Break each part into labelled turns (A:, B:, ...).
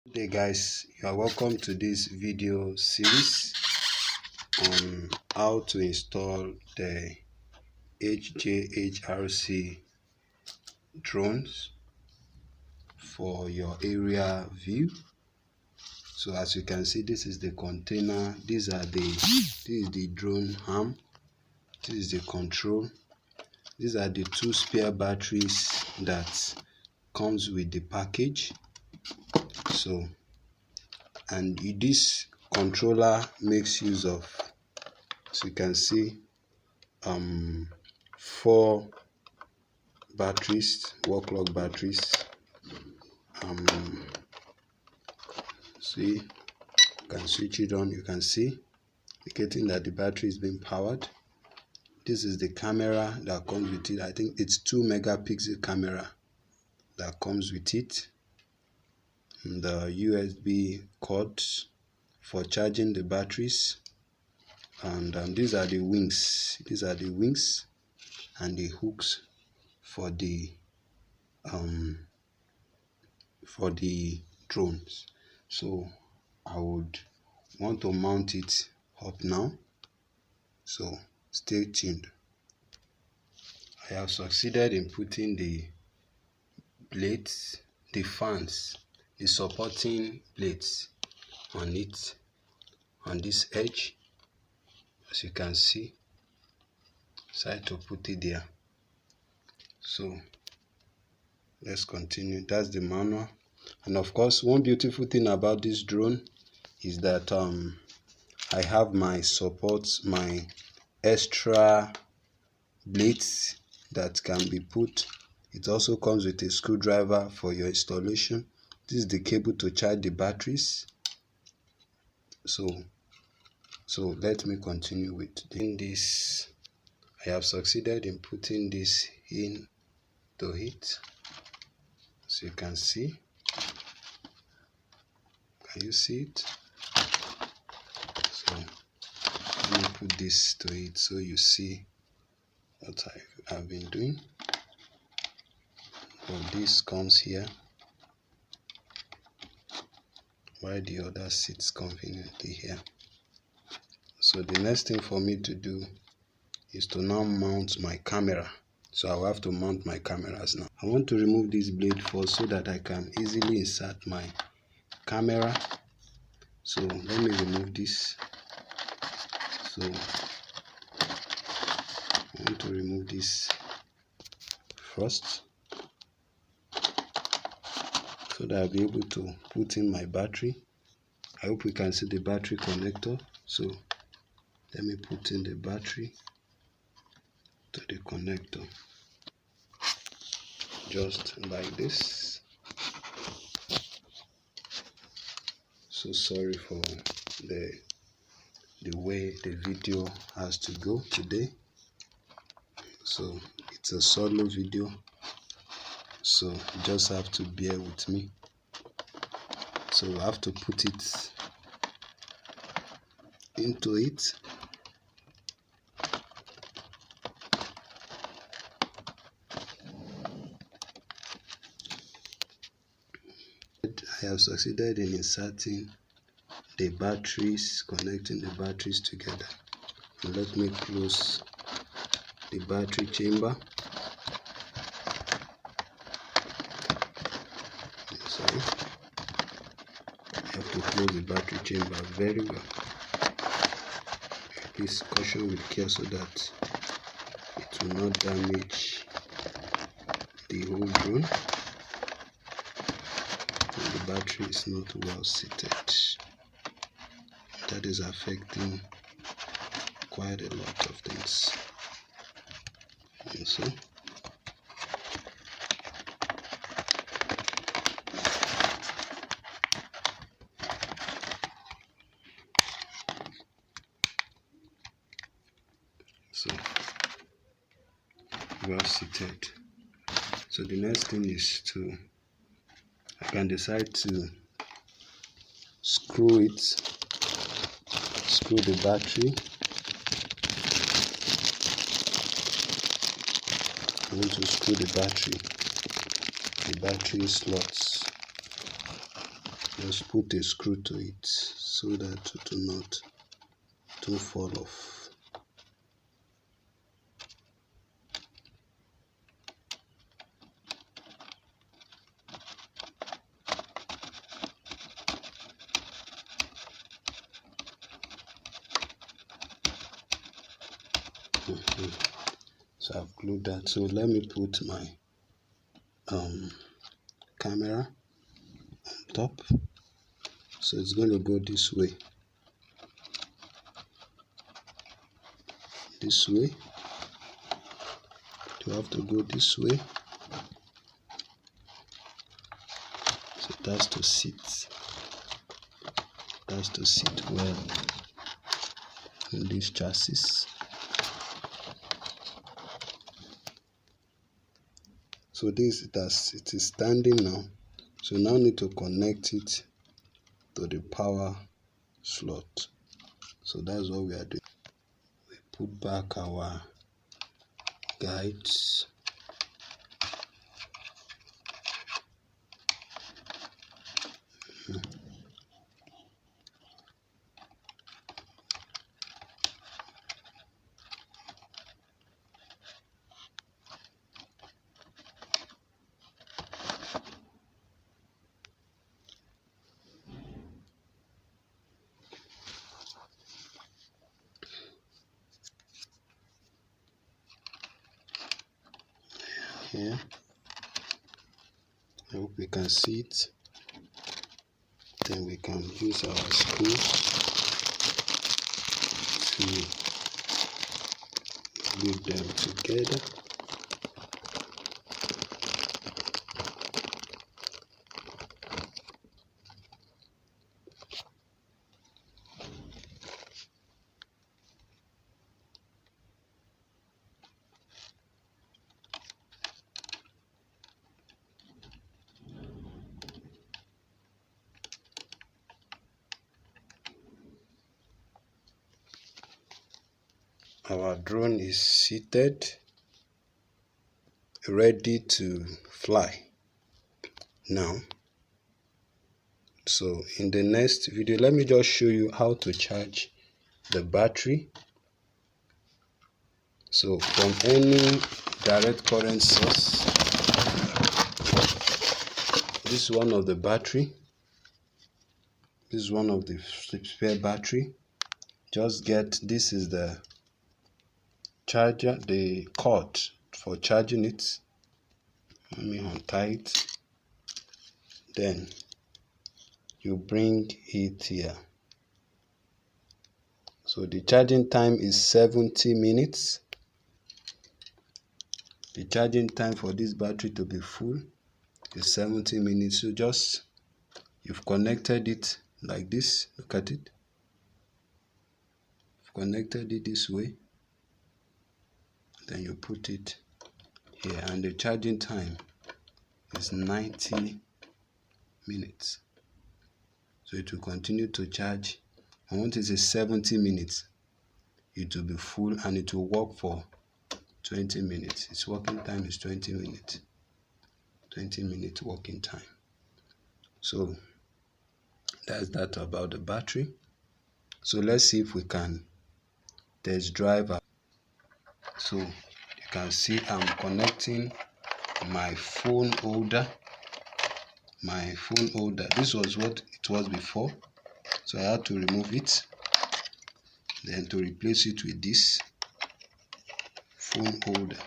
A: Hey guys, you are welcome to this video series on how to install the HJHRC drones for your area view. So as you can see, this is the container, this is the drone arm, this is the control, these are the two spare batteries that comes with the package. So and this controller makes use of, as you can see, 4 batteries, wall clock batteries. See, you can switch it on. You can see indicating that the battery is being powered. This is the camera that comes with it. I think it's 2 megapixel camera that comes with it. And the USB cords for charging the batteries. And these are the wings. These are the wings and the hooks for the drones. So I would want to mount it up now. So stay tuned. I have succeeded in putting the blades, the fans, the supporting blades on it, on this edge. As you can see, decided to put it there. So let's continue. That's the manual. And of course, one beautiful thing about this drone is that I have my extra blades that can be put. It also comes with a screwdriver for your installation. This is the cable to charge the batteries. So let me continue with this. I have succeeded in putting this into it. So you can see. Can you see it? So let me put this to it so you see what I've been doing. So this comes here, while the other sits conveniently here. So the next thing for me to do is to now mount my camera. So I'll have to mount my cameras now. I want to remove this blade first so that I can easily insert my camera. So let me remove this. So I want to remove this first so that I'll be able to put in my battery. I hope you can see the battery connector. So let me put in the battery to the connector, just like this. So sorry for the way the video has to go today. So it's a solo video, so you just have to bear with me. So I have to put it into it. I have succeeded in inserting the batteries, connecting the batteries together. And let me close the battery chamber. Sorry, I have to close the battery chamber very well. Please caution with care so that it will not damage the whole drone. The battery is not well seated. That is affecting quite a lot of things. And so well seated. So the next thing is I can decide to screw the battery. I want to screw the battery slots just put a screw to it so that it will not fall off. So I've glued that. So let me put my camera on top. So it's going to go this way. This way. You have to go this way. So that's to sit. That's to sit well in this chassis. So this it is standing now. So now need to connect it to the power slot. So that's what we are doing. We put back our guides. Here, I hope we can see it. Then we can use our screw to glue them together. Our drone is seated, ready to fly now. So in the next video, let me just show you how to charge the battery. So from any direct current source, this is one of the battery. This is one of the spare battery. Just get, this is the charger, the cord for charging it. Let me untie it. Then you bring it here. So the charging time is 70 minutes. The charging time for this battery to be full is 70 minutes. So just, you've connected it like this. Look at it. You've connected it this way. Then you put it here, and the charging time is 90 minutes. So it will continue to charge, and once it is 70 minutes, it will be full and it will work for 20 minutes. Its working time is 20 minutes. 20 minute working time. So that's that about the battery. So let's see if we can test drive. So you can see I'm connecting my phone holder. This was what it was before, so I had to remove it, then to replace it with this phone holder,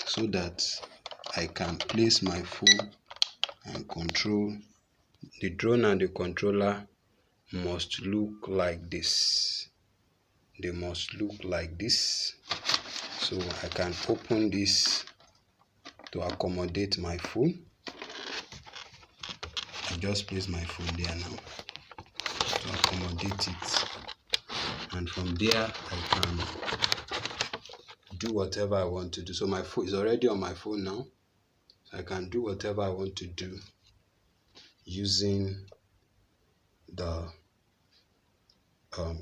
A: so that I can place my phone and control the drone. And the controller must look like this. They must look like this. So I can open this to accommodate my phone. I just place my phone there now to accommodate it, and from there I can do whatever I want to do. So my phone is already on my phone now, so I can do whatever I want to do using the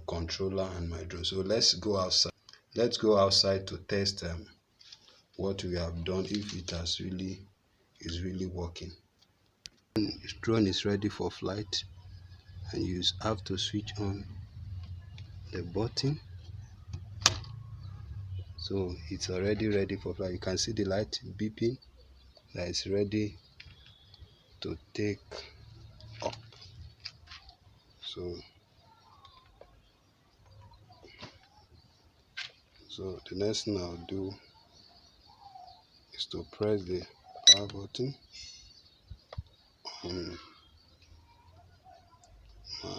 A: controller and my drone. So let's go outside. Let's go outside to test what we have done, if it is really working. drone is ready for flight, and you have to switch on the button. So it's already ready for flight. You can see the light beeping that is ready to take up. So the next thing I'll do is to press the power button on my